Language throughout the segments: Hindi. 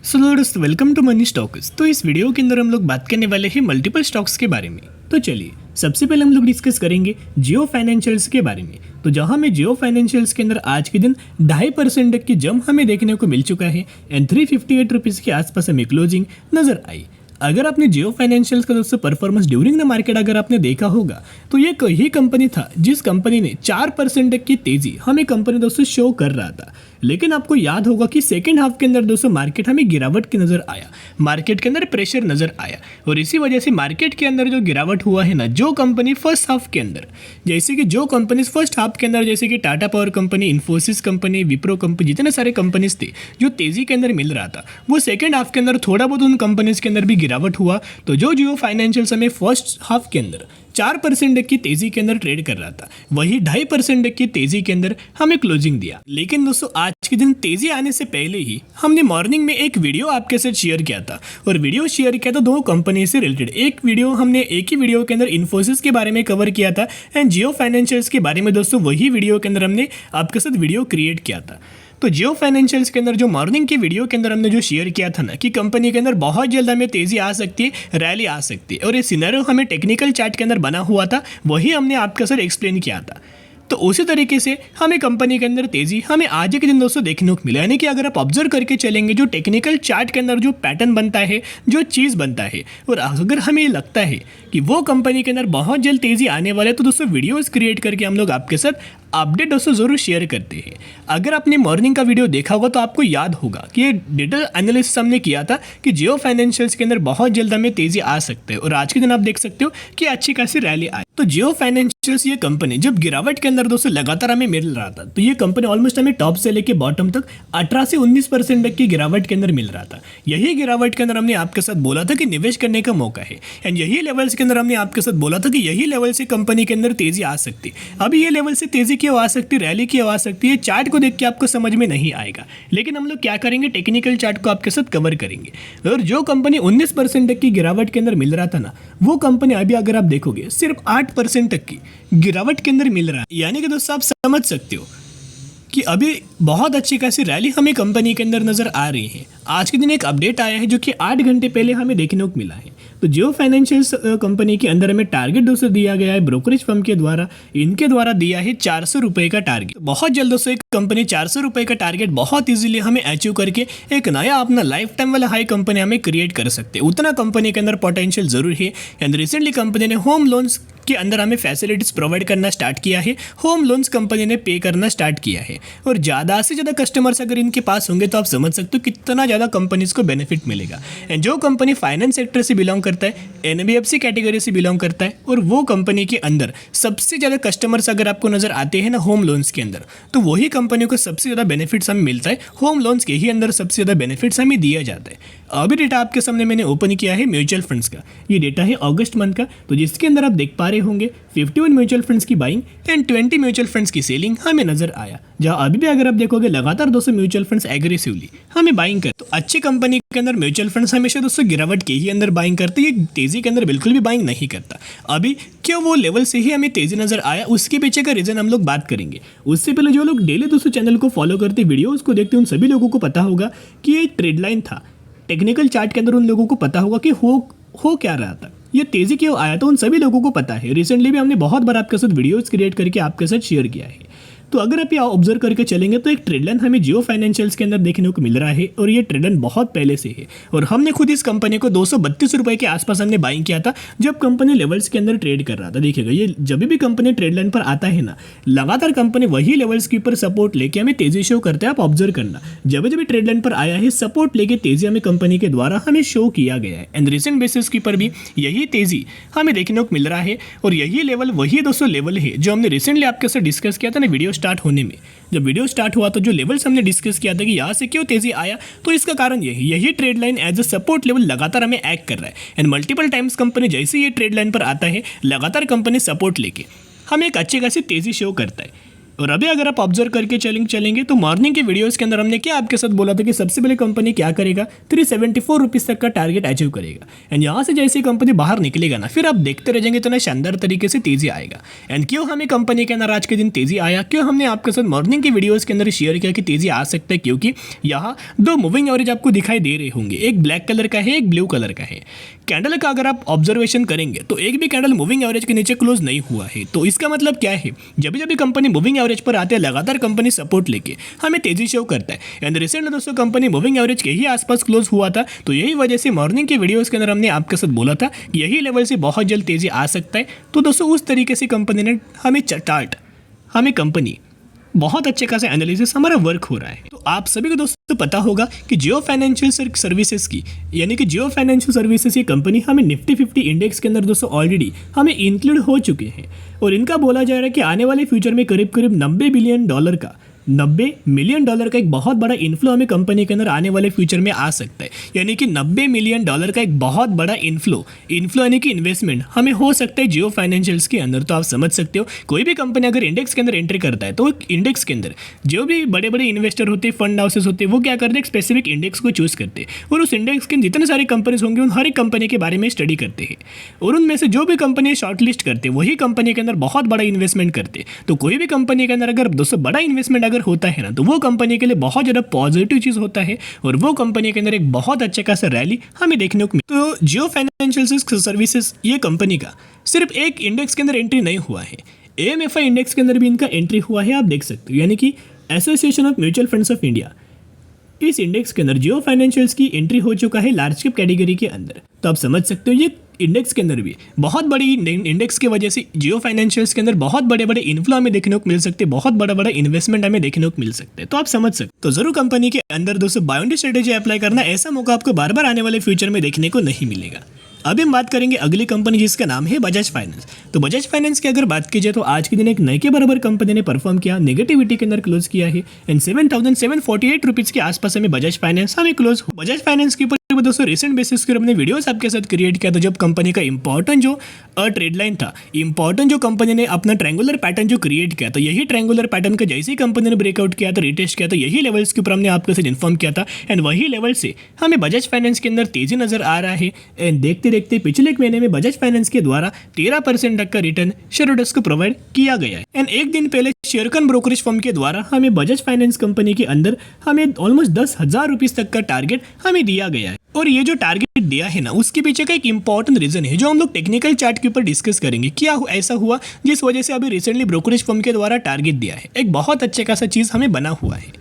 सो दोस्तों वेलकम टू मनी स्टॉक्स। तो इस वीडियो के अंदर हम लोग बात करने वाले हैं मल्टीपल स्टॉक्स के बारे में। तो चलिए सबसे पहले हम लोग डिस्कस करेंगे जियो फाइनेंशियल्स के बारे में। तो जहां में जियो फाइनेंशियल्स के अंदर आज के दिन 2.5% तक की जंप हमें देखने को मिल चुका है एंड 358 रुपीज़ के आसपास हमें क्लोजिंग नजर आई। अगर आपने जियो फाइनेंशियल्स का दोस्तों परफॉर्मेंस ड्यूरिंग द मार्केट अगर आपने देखा होगा तो ये ही कंपनी था जिस कंपनी ने 4% तक की तेजी हमें कंपनी दोस्तों शो कर रहा था। लेकिन आपको याद होगा कि सेकेंड हाफ के अंदर दोस्तों मार्केट हमें गिरावट की नजर आया, मार्केट के अंदर प्रेशर नजर आया और इसी वजह से मार्केट के अंदर जो गिरावट हुआ है ना, जो कंपनी फर्स्ट हाफ के अंदर जैसे कि Tata power company, Infosys company, Wipro company, जितने सारे कंपनीज थे जो तेजी के अंदर मिल रहा था, वो सेकेंड हाफ के अंदर थोड़ा बहुत उन कंपनीज के अंदर भी गिरावट हुआ। तो जो जियो फाइनेंशियल्स हमें फर्स्ट हाफ के अंदर 4% की तेजी के अंदर ट्रेड कर रहा था, वही 2.5% की तेजी के अंदर हमें क्लोजिंग दिया। लेकिन दोस्तों आज के दिन तेजी आने से पहले ही हमने मॉर्निंग में एक वीडियो आपके साथ शेयर किया था और वीडियो शेयर किया था दो कंपनी से रिलेटेड। एक ही वीडियो के अंदर इन्फोसिस के बारे में कवर किया था एंड जियो फाइनेंशियल्स के बारे में दोस्तों वही वीडियो के अंदर हमने आपके साथ वीडियो क्रिएट किया था। तो जियो फाइनेंशियल्स के अंदर जो मॉर्निंग की वीडियो के अंदर हमने जो शेयर किया था ना कि कंपनी के अंदर बहुत जल्द हमें तेजी आ सकती है, रैली आ सकती है और ये सिनेरियो हमें टेक्निकल चार्ट के अंदर बना हुआ था, वही हमने आपके साथ एक्सप्लेन किया था। तो उसी तरीके से हमें कंपनी के अंदर तेजी हमें आज के दिन दोस्तों देखने को मिला। यानी कि अगर आप ऑब्जर्व करके चलेंगे जो टेक्निकल चार्ट के अंदर जो पैटर्न बनता है, जो चीज़ बनता है, और अगर हमें ये लगता है कि वो कंपनी के अंदर बहुत जल्द तेजी आने वाले तो दोस्तों वीडियोस क्रिएट करके हम लोग आपके साथ अपडेट दोस्तों ज़रूर शेयर करते हैं। अगर आपने मॉर्निंग का वीडियो देखा होगा तो आपको याद होगा कि ये डिटेल एनालिसिस हमने किया था कि जियो फाइनेंशियल्स के अंदर बहुत जल्द हमें तेजी आ सकते हैं और आज के दिन आप देख सकते हो कि अच्छी खासी रैली आई। तो जियो फाइनेंशियल्स ये कंपनी जब गिरावट के अंदर दोस्तों लगातार हमें मिल रहा था, तो ये कंपनी ऑलमोस्ट हमें टॉप से लेके बॉटम तक 18 से 19% तक की गिरावट के अंदर मिल रहा था। यही गिरावट के अंदर हमने आपके साथ बोला था कि निवेश करने का मौका है एंड यही लेवल्स के अंदर हमने आपके साथ बोला था कि यही लेवल से कंपनी के अंदर तेजी आ सकती है। अभी ये लेवल से तेजी क्यों आ सकती है, रैली क्यों आ सकती है, चार्ट को देख के आपको समझ में नहीं आएगा। लेकिन हम लोग क्या करेंगे, टेक्निकल चार्ट को आपके साथ कवर करेंगे। और जो कंपनी 19% तक की गिरावट के अंदर मिल रहा था ना, वो कंपनी अभी अगर आप देखोगे सिर्फ 8% तक की गिरावट के अंदर मिल रहा है। यानी कि दोस्तों आप समझ सकते हो कि अभी बहुत अच्छी खासी रैली हमें कंपनी के अंदर नजर आ रही है। आज के दिन एक अपडेट आया है जो कि 8 घंटे पहले हमें देखने को मिला है। तो जियो फाइनेंशियल्स कंपनी के अंदर हमें टारगेट दोस्तों दिया गया है ब्रोकरेज फर्म के द्वारा, इनके द्वारा दिया है 400 रुपये का टारगेट। बहुत जल्द दोस्तों एक कंपनी 400 रुपये का टारगेट बहुत इजीली हमें अचीव करके एक नया अपना लाइफ टाइम वाला हाई कंपनी हमें क्रिएट कर सकते हैं। उतना कंपनी के अंदर पोटेंशियल जरूर है एंड रिसेंटली कंपनी ने होम लोन्स के अंदर हमें फैसिलिटीज प्रोवाइड करना स्टार्ट किया है। होम लोन्स कंपनी ने पे करना स्टार्ट किया है और ज़्यादा से ज़्यादा कस्टमर्स अगर इनके पास होंगे तो आप समझ सकते हो कितना ज़्यादा कंपनीज को बेनिफिट मिलेगा। एंड जो कंपनी फाइनेंस सेक्टर से बिलोंग करता है, एनबीएफसी कैटेगरी से बिलोंग करता है और वो कंपनी के अंदर सबसे ज़्यादा कस्टमर्स अगर आपको नजर आते हैं ना होम लोन्स के अंदर, तो वही कंपनी को सबसे ज़्यादा बेनिफिट्स हमें मिलता है। होम लोन्स के ही अंदर सबसे ज़्यादा बेनिफिट्स हमें दिया जाता है। अभी डेटा आपके सामने मैंने ओपन किया है म्यूचुअल फंड्स का। ये डेटा है अगस्त मंथ का, तो जिसके अंदर आप देख पा रहे होंगे 51 म्यूचुअल फंड्स की बाइंग एंड 20 म्यूचुअल फंड्स की सेलिंग हमें नजर आया। जहां अभी भी अगर आप देखोगे लगातार 200 म्यूचुअल फंड्स एग्रेसिवली हमें बाइंग कर। तो अच्छी कंपनी के अंदर म्यूचुअल फंड्स हमेशा दोस्तों गिरावट के ही अंदर बाइंग करते हैं, ये तेजी के अंदर बिल्कुल भी बाइंग नहीं करता। अभी क्यों वो लेवल से ही हमें तेजी नजर आया, उसके पीछे का रीजन हम लोग बात करेंगे। उससे पहले जो लोग डेली दोस्तों चैनल को फॉलो करते, वीडियोज को देखते, उन सभी लोगों को पता होगा कि ये ट्रेड लाइन था। टेक्निकल चार्ट के अंदर उन लोगों को पता होगा कि हो क्या रहा था, ये तेजी क्यों आया था, उन सभी लोगों को पता है। रिसेंटली भी हमने बहुत बार आपके साथ वीडियोस क्रिएट करके आपके साथ शेयर किया है। तो अगर आप यहाँ ऑब्जर्व करके चलेंगे तो एक ट्रेड लाइन हमें जियो फाइनेंशियल्स के अंदर देखने को मिल रहा है और ये ट्रेड लाइन बहुत पहले से है और हमने खुद इस कंपनी को 232 रुपये के आसपास हमने बाइंग किया था जब कंपनी लेवल्स के अंदर ट्रेड कर रहा था। देखिएगा ये जब भी कंपनी ट्रेड लाइन पर आता है ना, लगातार कंपनी वही लेवल्स के ऊपर सपोर्ट लेके हमें तेजी शो करते हैं। आप ऑब्जर्व करना, जब भी ट्रेड लाइन पर आया है सपोर्ट लेके तेजी हमें कंपनी के द्वारा हमें शो किया गया है एंड रिसेंट बेसिस के ऊपर भी यही तेजी हमें देखने को मिल रहा है और यही लेवल वही दोस्तों लेवल है जो हमने रिसेंटली आपके साथ डिस्कस किया था ना वीडियो स्टार्ट होने में। जब वीडियो स्टार्ट हुआ तो जो लेवल्स हमने डिस्कस किया था कि यहाँ से क्यों तेजी आया, तो इसका कारण यही trade line as a support level लगातार हमें एक्ट कर रहा है एंड मल्टीपल टाइम्स कंपनी जैसे ये ट्रेड लाइन पर आता है लगातार कंपनी सपोर्ट लेके हमें एक अच्छी खासी तेजी शो करता है। और अभी अगर आप ऑब्जर्व करके चलेंगे तो मॉर्निंग के वीडियोस के अंदर हमने क्या आपके साथ बोला था कि सबसे पहले कंपनी क्या करेगा, 374 रुपीज़ तक का टारगेट अचीव करेगा। एंड यहाँ से जैसे कंपनी बाहर निकलेगा ना, फिर आप देखते रह जाएंगे तो ना शानदार तरीके से तेजी आएगा। एंड क्यों हमें कंपनी के अंदर आज के दिन तेजी आया, क्यों हमने आपके साथ मॉर्निंग के वीडियोस के अंदर शेयर किया कि तेजी आ सकता है, क्योंकि यहाँ दो मूविंग एवरेज आपको दिखाई दे रहे होंगे, एक ब्लैक कलर का है, एक ब्लू कलर का है। कैंडल का अगर आप ऑब्जर्वेशन करेंगे तो एक भी कैंडल मूविंग एवरेज के नीचे क्लोज नहीं हुआ है। तो इसका मतलब क्या है, जब जब कंपनी मूविंग एवरेज पर आते हैं लगातार कंपनी सपोर्ट लेके हमें तेजी शो करता है। एंड रिसेंट में दोस्तों कंपनी मूविंग एवरेज के ही आसपास क्लोज हुआ था, तो यही वजह से मॉर्निंग के वीडियोस के अंदर हमने आपके साथ बोला था कि यही लेवल से बहुत जल्द तेजी आ सकता है। तो दोस्तों उस तरीके से कंपनी ने हमें कंपनी बहुत अच्छे खासा एनालिसिस हमारा वर्क हो रहा है। तो आप सभी को दोस्तों पता होगा कि जियो फाइनेंशियल सर्विसेज की, यानी कि जियो फाइनेंशियल सर्विसेज की कंपनी हमें निफ्टी 50 इंडेक्स के अंदर दोस्तों ऑलरेडी हमें इंक्लूड हो चुके हैं। और इनका बोला जा रहा है कि आने वाले फ्यूचर में करीब करीब $90 मिलियन का एक बहुत बड़ा इन्फ्लो हमें कंपनी के अंदर आने वाले फ्यूचर में आ सकता है। यानी कि $90 मिलियन का एक बहुत बड़ा इन्फ्लो यानी कि इन्वेस्टमेंट हमें हो सकता है जियो फाइनेंशियल्स के अंदर। तो आप समझ सकते हो कोई भी कंपनी अगर इंडेक्स के अंदर एंट्री करता है तो इंडेक्स के अंदर जो भी बड़े बड़े इन्वेस्टर होते हैं, फंड हाउसेस होते हैं, वो क्या करते हैं, एक स्पेसिफिक इंडेक्स को चूज करते हैं और उस इंडेक्स के जितने सारे कंपनीज होंगे उन हर एक कंपनी के बारे में स्टडी करते हैं और उनमें से जो भी कंपनी शॉर्ट लिस्ट करते हैं वही कंपनी के अंदर बहुत बड़ा इन्वेस्टमेंट करते हैं। तो कोई भी कंपनी के अंदर अगर दोस्तों बड़ा इन्वेस्टमेंट अगर होता है ना, तो वो कंपनी के लिए बहुत ज़्यादा पॉजिटिव चीज़ होता है और वो कंपनी के अंदर एक बहुत अच्छा खासा रैली हमें देखने को मिलती है। तो जियो फाइनेंशियल सर्विसेज ये कंपनी का सिर्फ एक इंडेक्स के अंदर एंट्री नहीं हुआ है, AMFI इंडेक्स के अंदर भी इनका एंट्री हुआ है, आप देख सकते हो। यानी कि association of mutual funds of India, इस इंडेक्स के अंदर जियो फाइनेंशियल्स की एंट्री हो चुका है लार्ज कैप कैटेगरी के अंदर। तो आप समझ सकते हो ये इंडेक्स के अंदर भी बहुत बड़ी इंडेक्स की वजह से जियो फाइनेंशियल्स के अंदर बहुत बड़े बड़े इन्फ्लो हमें देखने को मिल सकते हैं, बहुत बड़ा बड़ा इन्वेस्टमेंट हमें देखने को मिल सकते हैं। तो आप समझ सकते तो जरूर कंपनी के अंदर दोस्तों बाय ऑन स्ट्रेटेजी अप्लाई करना, ऐसा मौका आपको बार बार आने वाले फ्यूचर में देखने को नहीं मिलेगा। अभी हम बात करेंगे अगली कंपनी जिसका नाम है बजाज फाइनेंस। तो बजाज फाइनेंस की अगर बात की जाए तो आज के दिन एक नए के बराबर कंपनी ने परफॉर्म किया, नेगेटिविटी के अंदर क्लोज किया है एंड 7,748 रुपीज़ के आसपास हमें Bajaj finance close. Bajaj finance के ऊपर दोस्तों रिसेंट बेसिस पर हमने वीडियोस आपके साथ क्रिएट किया था, जब कंपनी का इंपॉर्टेंट जो ट्रेड लाइन था, इंपॉर्टेंट जो कंपनी ने अपना ट्रायंगुलर पैटर्न जो क्रिएट किया था, यही ट्रायंगुलर पैटर्न का जैसे ही कंपनी ने ब्रेकआउट किया था, रिटेस्ट किया था, यही लेवल्स के ऊपर हमने आपके साथ इन्फॉर्म किया था एंड वही लेवल से हमें बजाज फाइनेंस के अंदर तेजी नजर आ रहा है। एंड देखते देखते पिछले एक महीने में बजाज फाइनेंस के द्वारा 13% तक का रिटर्न शेयर होल्डर्स को प्रोवाइड किया गया है। एंड एक दिन पहले शेयरकन ब्रोकरेज फर्म के द्वारा हमें बजाज फाइनेंस कंपनी के अंदर हमें ऑलमोस्ट 10,000 रुपीज तक का टारगेट हमें दिया गया है। और ये जो टारगेट दिया है ना, उसके पीछे का एक इंपॉर्टेंट रीजन है जो हम लोग टेक्निकल चार्ट के ऊपर डिस्कस करेंगे। क्या ऐसा हुआ जिस वजह से अभी रिसेंटली ब्रोकरेज फर्म के द्वारा टारगेट दिया है, एक बहुत अच्छे खासा चीज हमें बना हुआ है।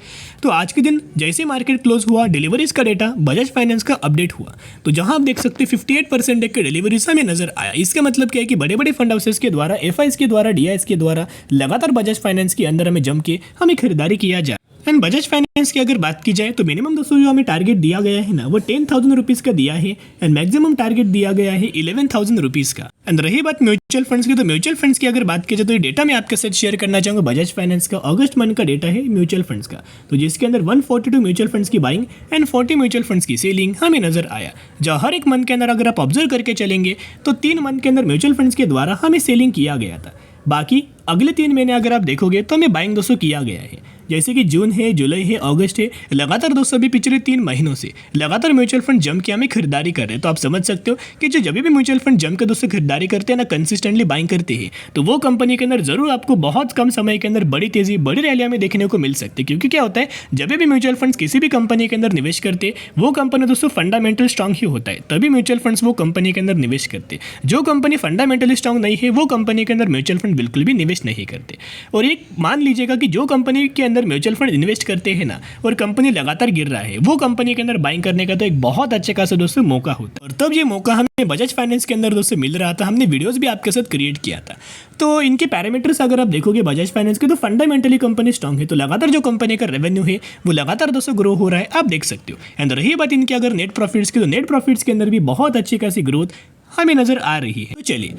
तो आज के दिन जैसे मार्केट क्लोज हुआ, डिलीवरीज का डेटा बजाज फाइनेंस का अपडेट हुआ, तो जहां आप देख सकते हैं 58% के डिलीवरीज हमें नजर आया। इसका मतलब क्या है कि बड़े बड़े फंड हाउसेस के द्वारा, FIs के द्वारा, DIs के द्वारा लगातार बजाज फाइनेंस के अंदर हमें जम के हमें खरीदारी किया जाए। एंड बजाज फाइनेंस की अगर बात की जाए तो मिनिमम दोस्तों जो हमें टारगेट दिया गया है ना, वो 10,000 रुपीज़ का दिया है एंड मैक्सिमम टारगेट दिया गया है 11,000 रुपीज़ का। एंड रही बात म्यूचुअल फंड्स की, तो म्यूचुअल फंड्स की अगर बात की जाए तो ये डेटा मैं आपके साथ शेयर करना चाहूँगा। बजाज फाइनेंस का अगस्त मंथ का डेटा है म्यूचुअल फंड्स का, तो जिसके अंदर 142 म्यूचुअल फंड्स की बाइंग एंड 40 म्यूचुअल फंड्स की सेलिंग हमें नजर आया। जो हर एक मंथ के अंदर अगर आप ऑब्जर्व करके चलेंगे तो 3 मंथ के अंदर म्यूचुअल फंड्स के द्वारा हमें सेलिंग किया गया था। बाकी अगले 3 महीने अगर आप देखोगे तो हमें बाइंग दोस्तों किया गया है, जैसे कि जून है, जुलाई है, अगस्त है, लगातार दोस्तों अभी पिछले 3 महीनों से लगातार म्यूचुअल फंड जम के हमें खरीदारी कर रहे हैं। तो आप समझ सकते हो कि जो जब भी म्यूचुअल फंड जम के दोस्तों खरीदारी करते हैं ना, कंसिस्टेंटली बाइंग करते हैं, तो वो कंपनी के अंदर जरूर आपको बहुत कम समय के अंदर बड़ी तेजी, बड़ी रैली हमें देखने को मिल सकती है। क्योंकि क्या होता है, जब भी म्यूचुअल फंड्स किसी भी कंपनी के अंदर निवेश करते हैं, वो कंपनी दोस्तों फंडामेंटल स्ट्रांग ही होता है, तभी म्यूचुअल फंड्स वो कंपनी के अंदर निवेश करते हैं। जो कंपनी फंडामेंटली स्ट्रांग नहीं है, वो कंपनी के अंदर म्यूचुअल फंड बिल्कुल भी निवेश नहीं करते। और एक मान लीजिएगा कि जो कंपनी के अंदर म्यूचुअल फंड इन्वेस्ट करते हैं ना, और कंपनी लगातार गिर रहा है, वो कंपनी के अंदर बाइंग करने का तो एक बहुत अच्छे खासा दोस्तों मौका होता है। और तब ये मौका हमें बजाज फाइनेंस के अंदर दोस्तों मिल रहा था, हमने वीडियोस भी आपके साथ क्रिएट किया था। तो इनके पैरामीटर्स अगर आप देखोगे बजाज फाइनेंस के, तो फंडामेंटली कंपनी स्ट्रांग है, तो लगातार जो कंपनी का रेवेन्यू है वो लगातार दोस्तों ग्रो हो रहा है, आप देख सकते हो। एंड रही बात इनकी अगर नेट प्रॉफिट्स की, तो नेट प्रॉफिट्स के अंदर भी बहुत अच्छी खासी ग्रोथ हमें नजर आ रही है। तो चलिए,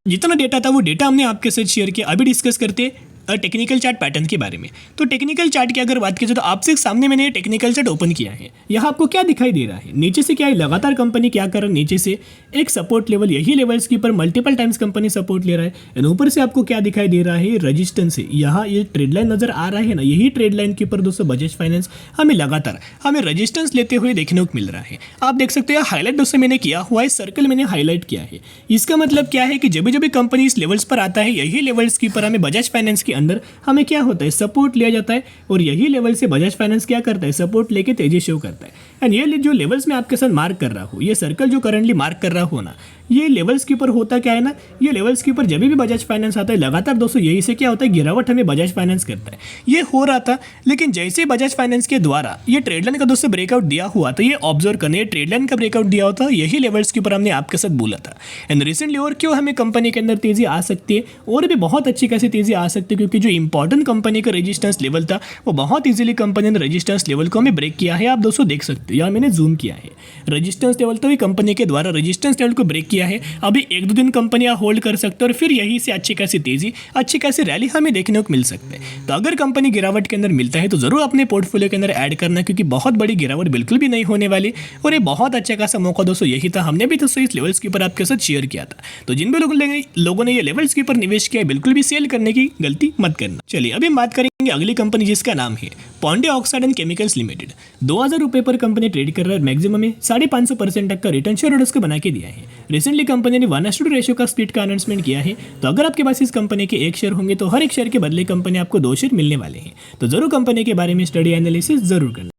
जितना डेटा था वो डेटा हमने आपके साथ शेयर किया। अभी डिस्कस करते टेक्निकल चार्ट पैटर्न के बारे में। तो टेक्निकल चार्ट की अगर बात की जाए तो आपसे सामने मैंने टेक्निकल चार्ट ओपन किया है। यहाँ आपको क्या दिखाई दे रहा है, नीचे से क्या है, लगातार कंपनी क्या कर रहा है, नीचे से एक सपोर्ट लेवल, यही लेवल्स के ऊपर मल्टीपल टाइम्स कंपनी सपोर्ट ले रहा है, एंड ऊपर से आपको क्या दिखाई दे रहा है, रजिस्टेंस है। यहाँ ये ट्रेड लाइन नजर आ रहा है ना, यही ट्रेड लाइन के ऊपर दोस्तों बजाज फाइनेंस हमें लगातार रजिस्टेंस लेते हुए देखने को मिल रहा है। आप देख सकते हो हाईलाइट दोस्तों मैंने किया हुआ है, सर्कल मैंने हाईलाइट किया है। इसका मतलब क्या है कि जब भी कंपनी इस लेवल्स पर आता है, यही लेवल्स के ऊपर हमें बजाज फाइनेंस के अंदर हमें क्या होता है, सपोर्ट लिया जाता है, और यही लेवल से बजाज फाइनेंस क्या करता है, सपोर्ट लेके तेजी शो करता है। एंड ये जो लेवल्स मैं आपके साथ मार्क कर रहा हूँ, ये सर्कल जो करंटली मार्क कर रहा हूँ ना, ये लेवल्स के ऊपर होता क्या है ना, ये लेवल्स के ऊपर जब भी बजाज फाइनेंस आता है लगातार दोस्तों यही से क्या होता है, गिरावट हमें बजाज फाइनेंस करता है। ये हो रहा था, लेकिन जैसे बजाज फाइनेंस के द्वारा ये ट्रेड लाइन का दोस्तों ब्रेकआउट दिया हुआ था, ये ऑब्जर्व करने, ट्रेड लाइन का ब्रेकआउट दिया होता, यही लेवल्स के ऊपर हमने आपके साथ बोला था। एंड रिसेंटली और क्यों हमें कंपनी के अंदर तेजी आ सकती है, और भी बहुत अच्छी कैसी तेजी आ सकती है, क्योंकि जो इंपॉर्टेंट कंपनी का रेजिस्टेंस लेवल था वो बहुत ईजिली कंपनी ने रेजिस्टेंस लेवल को हमें ब्रेक किया है। आप दोस्तों देख सकते हो, यहाँ मैंने जूम किया है, रेजिस्टेंस लेवल तो भी कंपनी के द्वारा रेजिस्टेंस लेवल को ब्रेक किया है। अभी 1-2 दिन कंपनियां होल्ड कर सकते हैं और फिर यहीं से अच्छी खासी तेजी, अच्छी खासी रैली हमें देखने को मिल सकते हैं। तो अगर कंपनी गिरावट के अंदर मिलता है तो जरूर अपने पोर्टफोलियो के अंदर ऐड करना, क्योंकि बहुत बड़ी गिरावट बिल्कुल भी नहीं होने वाली, और ये बहुत अच्छा खासा मौका दोस्तों यही था। हमने भी दोस्तों इस लेवल्स के ऊपर आपके साथ शेयर किया था। तो जिन भी लोगों ने ये लेवल्स के ऊपर निवेश किया है, बिल्कुल भी सेल करने की गलती मत करना। चलिए अभी हम बात करेंगे अगली कंपनी जिसका नाम है Pandey oxide and chemicals limited. 2000 रुपये पर कंपनी ट्रेड कर रहा है, मैक्सिमम में 550% तक का रिटर्न शेयर होल्डर्स को बना के दिया है। रिसेंटली कंपनी ने 1:2 रेशियो का स्प्लिट का अनाउंसमेंट किया है। तो अगर आपके पास इस कंपनी के 1 शेयर होंगे तो हर एक शेयर के बदले कंपनी आपको 2 शेयर मिलने वाले हैं। तो जरूर कंपनी के बारे में स्टडी एनालिसिस जरूर करना।